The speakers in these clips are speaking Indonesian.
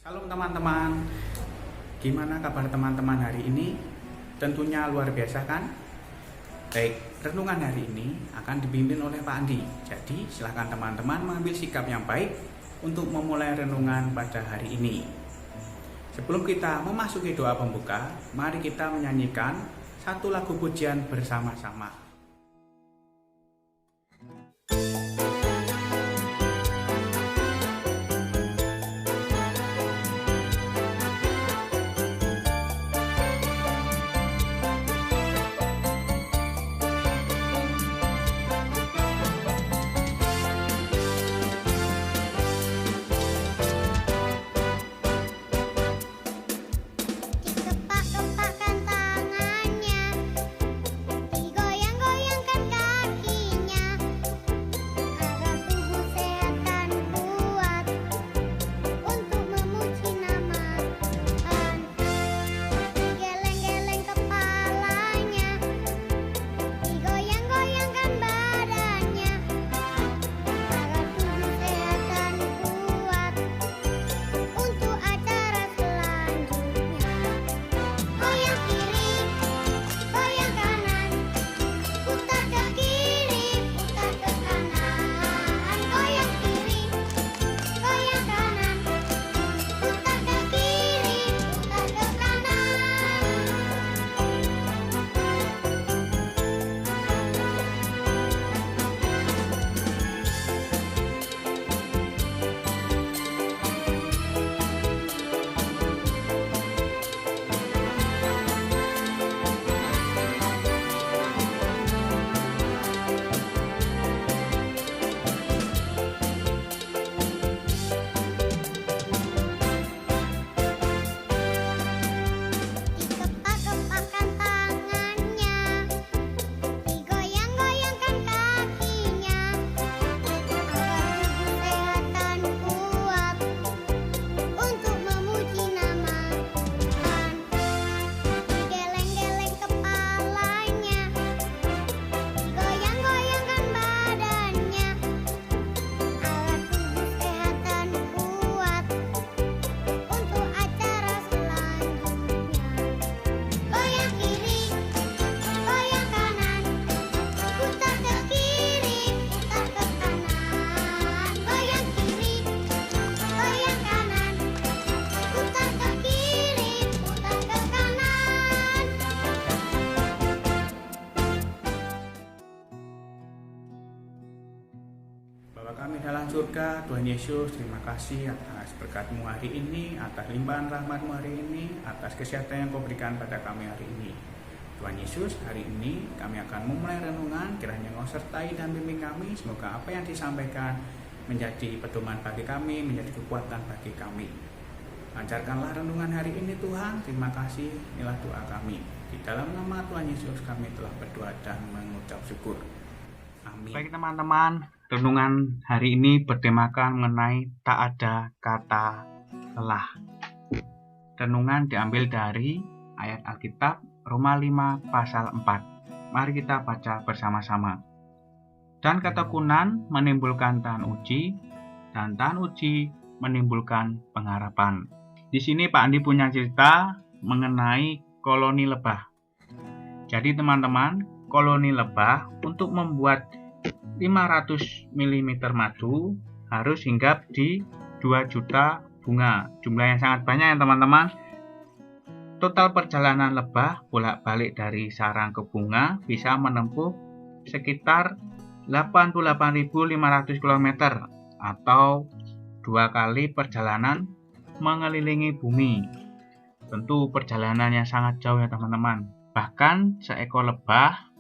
Salam teman-teman, gimana kabar teman-teman hari ini? Tentunya luar biasa kan? Baik, renungan hari ini akan dipimpin oleh Pak Andi. Jadi silakan teman-teman mengambil sikap yang baik untuk memulai renungan pada hari ini. Sebelum kita memasuki doa pembuka, mari kita menyanyikan satu lagu pujian bersama-sama. Kepak-kepakkan tangannya, digoyang-goyangkan kakinya, agar tubuh sehat dan kuat untuk memuji nama Tuhan. Digeleng-geleng kepalanya, digoyang-goyangkan badannya, agar tubuh sehat dan kuat untuk acara selanjutnya. Goyang kiri, goyang kanan, putar ke kiri, putar ke kanan. Goyang kiri, goyang kanan, putar ke kiri, putar ke Kepak-kepakkan tangannya, digoyang-goyangkan kakinya, agar tubuh sehat dan kuat untuk memuji nama Tuhan. Digeleng-geleng kepalanya, digoyang-goyangkan badannya, agar tubuh sehat dan kuat untuk acara selanjutnya. Goyang kiri, goyang kanan, putar ke kiri, putar ke kanan. Goyang kiri, goyang kanan, putar ke kiri, putar ke kanan. Bapa kami dalam surga, Tuhan Yesus, terima kasih atas berkat-Mu hari ini, atas limpahan rahmat-Mu hari ini, atas kesehatan yang Kau berikan pada kami hari ini. Tuhan Yesus, hari ini kami akan memulai renungan, kiranya Kau sertai dan bimbing kami, semoga apa yang disampaikan menjadi pedoman bagi kami, menjadi kekuatan bagi kami. Lancarkanlah renungan hari ini Tuhan, terima kasih, inilah doa kami. Di dalam nama Tuhan Yesus kami telah berdoa dan mengucap syukur. Amin. Baik teman-teman, renungan hari ini bertemakan mengenai tak ada kata lelah. Renungan diambil dari ayat Alkitab Roma 5 pasal 4. Mari kita baca bersama-sama. Dan ketekunan menimbulkan tahan uji, dan tahan uji menimbulkan pengharapan. Di sini Pak Andi punya cerita mengenai koloni lebah. Jadi teman-teman, koloni lebah untuk membuat 500 mm madu harus hinggap di 2 juta bunga. Jumlah yang sangat banyak ya teman-teman. Total perjalanan lebah bolak-balik dari sarang ke bunga bisa menempuh sekitar 88.500 km atau 2 kali perjalanan mengelilingi bumi. Tentu perjalanan yang sangat jauh ya teman-teman. Bahkan seekor lebah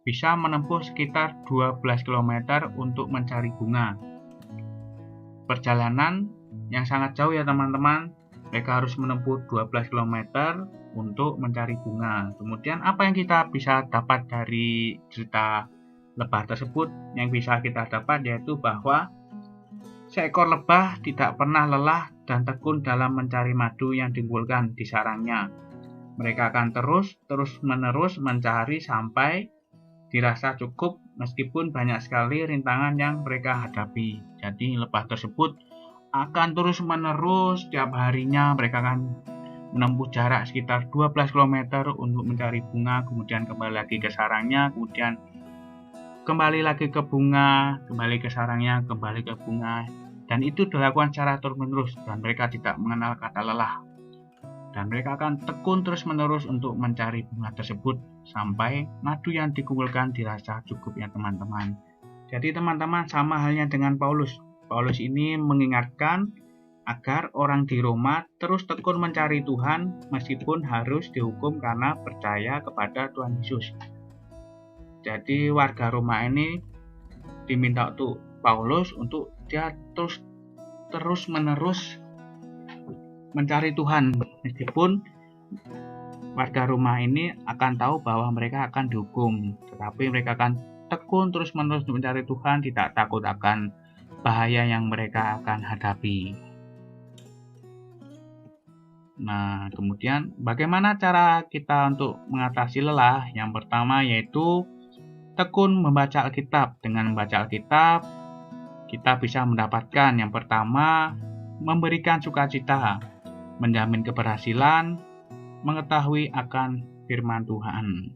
bisa menempuh sekitar 12 km untuk mencari bunga. Perjalanan yang sangat jauh ya teman-teman. Mereka harus menempuh 12 km untuk mencari bunga. Kemudian apa yang kita bisa dapat dari cerita lebah tersebut? Yang bisa kita dapat yaitu bahwa seekor lebah tidak pernah lelah dan tekun dalam mencari madu yang ditimbulkan di sarangnya. Mereka akan terus-menerus mencari sampai dirasa cukup meskipun banyak sekali rintangan yang mereka hadapi. Jadi lebah tersebut akan terus-menerus setiap harinya mereka akan menempuh jarak sekitar 12 km untuk mencari bunga, kemudian kembali lagi ke sarangnya, kemudian kembali lagi ke bunga, kembali ke sarangnya, kembali ke bunga. Dan itu dilakukan secara terus-menerus dan mereka tidak mengenal kata lelah. Dan mereka akan tekun terus-menerus untuk mencari bunga tersebut sampai madu yang dikumpulkan dirasa cukup ya teman-teman. Jadi teman-teman, sama halnya dengan Paulus. Paulus ini mengingatkan agar orang di Roma terus tekun mencari Tuhan meskipun harus dihukum karena percaya kepada Tuhan Yesus. Jadi warga Roma ini diminta untuk Paulus untuk dia terus menerus mencari Tuhan meskipun warga Roma ini akan tahu bahwa mereka akan dihukum, tetapi mereka akan tekun terus menerus mencari Tuhan, tidak takut akan bahaya yang mereka akan hadapi. Nah, kemudian bagaimana cara kita untuk mengatasi lelah? Yang pertama yaitu tekun membaca Alkitab. Dengan membaca Alkitab, kita bisa mendapatkan yang pertama, memberikan sukacita, menjamin keberhasilan, mengetahui akan firman Tuhan.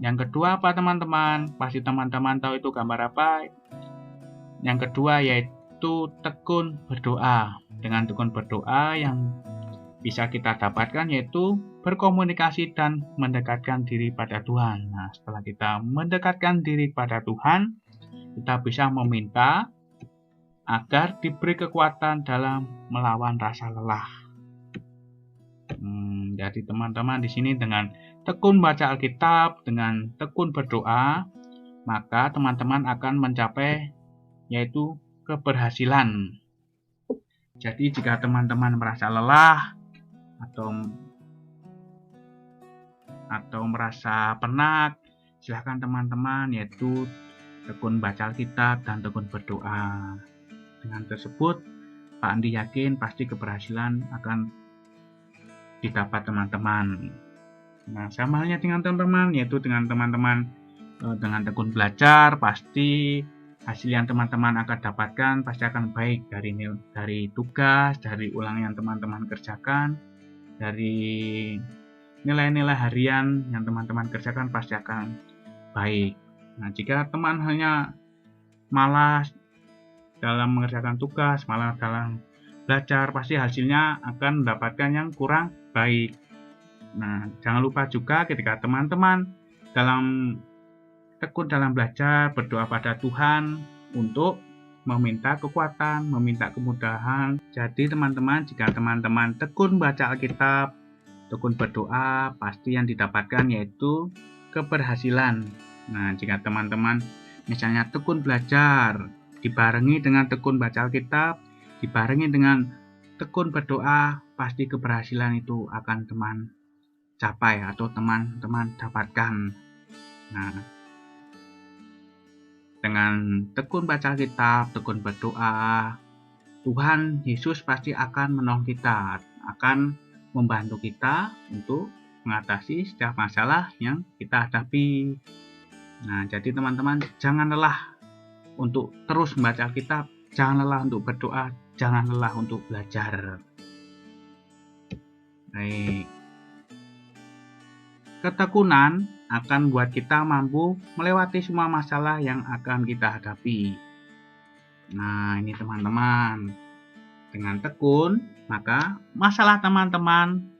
Yang kedua apa teman-teman? Pasti teman-teman tahu itu gambar apa? Yang kedua yaitu tekun berdoa. Dengan tekun berdoa yang bisa kita dapatkan yaitu berkomunikasi dan mendekatkan diri pada Tuhan. Nah, setelah kita mendekatkan diri pada Tuhan, kita bisa meminta agar diberi kekuatan dalam melawan rasa lelah. Jadi teman-teman di sini dengan tekun baca Alkitab, dengan tekun berdoa, maka teman-teman akan mencapai yaitu keberhasilan. Jadi jika teman-teman merasa lelah atau merasa penat, silakan teman-teman yaitu tekun baca Alkitab dan tekun berdoa. Dengan tersebut, Pak Andi yakin pasti keberhasilan akan didapat teman-teman. Nah, sama halnya dengan teman-teman, yaitu dengan teman-teman dengan tekun belajar, pasti hasil yang teman-teman akan dapatkan pasti akan baik dari tugas, dari ulang yang teman-teman kerjakan, dari nilai-nilai harian yang teman-teman kerjakan pasti akan baik. Nah, jika teman hanya malas dalam mengerjakan tugas, malas dalam belajar, pasti hasilnya akan mendapatkan yang kurang baik. Nah, jangan lupa juga ketika teman-teman tekun dalam belajar, berdoa pada Tuhan untuk meminta kekuatan, meminta kemudahan. Jadi teman-teman, jika teman-teman tekun baca Alkitab, tekun berdoa, pasti yang didapatkan yaitu keberhasilan. Nah, jika teman-teman misalnya tekun belajar, dibarengi dengan tekun baca Alkitab, dibarengi dengan tekun berdoa, pasti keberhasilan itu akan teman capai atau teman-teman dapatkan. Nah, dengan tekun baca Alkitab, tekun berdoa, Tuhan Yesus pasti akan menolong kita, akan membantu kita untuk mengatasi setiap masalah yang kita hadapi. Nah, jadi teman-teman jangan lelah untuk terus membaca Alkitab, jangan lelah untuk berdoa, jangan lelah untuk belajar. Baik. Ketekunan akan buat kita mampu melewati semua masalah yang akan kita hadapi. Nah, ini teman-teman. Dengan tekun, maka masalah teman-teman,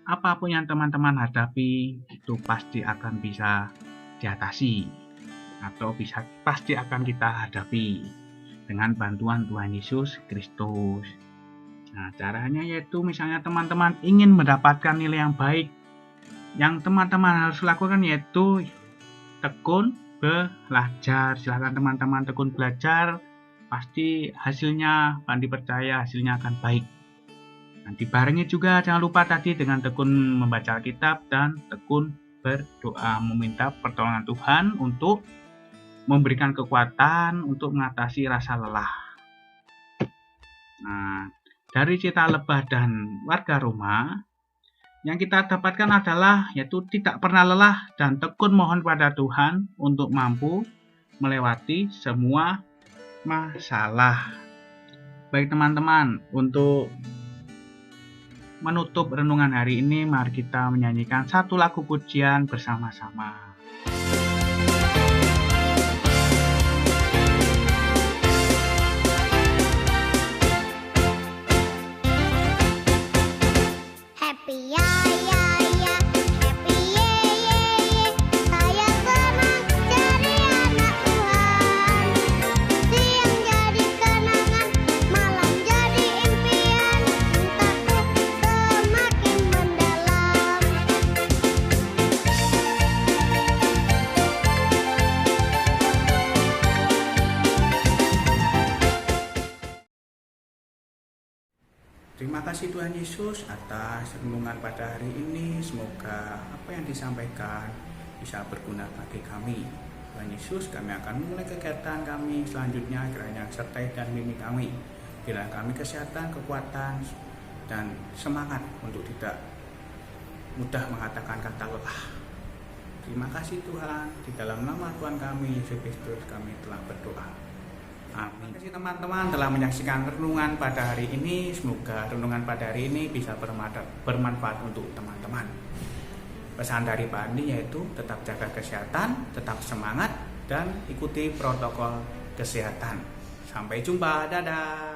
apapun yang teman-teman hadapi, itu pasti akan bisa diatasi atau pasti akan kita hadapi dengan bantuan Tuhan Yesus Kristus. Nah, caranya yaitu misalnya teman-teman ingin mendapatkan nilai yang baik, yang teman-teman harus lakukan yaitu tekun belajar. Silahkan teman-teman tekun belajar, pasti hasilnya akan dipercaya, hasilnya akan baik. Nah, dibarengi juga jangan lupa tadi dengan tekun membaca Alkitab dan tekun berdoa, meminta pertolongan Tuhan untuk memberikan kekuatan untuk mengatasi rasa lelah. Nah, dari cerita lebah dan warga Roma, yang kita dapatkan adalah yaitu tidak pernah lelah dan tekun mohon pada Tuhan untuk mampu melewati semua masalah. Baik teman-teman, untuk menutup renungan hari ini, mari kita menyanyikan satu lagu pujian bersama-sama. Happy ya ya ya, happy ye ye ye. Saya senang jadi anak Tuhan. Siang jadi kenangan, malam jadi impian. Cintaku semakin mendalam. Terima kasih Tuhan Yesus atas renungan pada hari ini. Semoga apa yang disampaikan bisa berguna bagi kami. Tuhan Yesus, kami akan memulai kegiatan kami selanjutnya. Kiranya sertai dan bimbing kami. Berilah kami kesehatan, kekuatan, dan semangat untuk tidak mudah mengatakan kata lelah. Terima kasih Tuhan. Di dalam nama Tuhan kami Yesus Kristus kami telah berdoa. Amin. Terima kasih teman-teman telah menyaksikan renungan pada hari ini. Semoga renungan pada hari ini bisa bermanfaat untuk teman-teman. Pesan dari Pak Andi yaitu tetap jaga kesehatan, tetap semangat, dan ikuti protokol kesehatan. Sampai jumpa, dadah.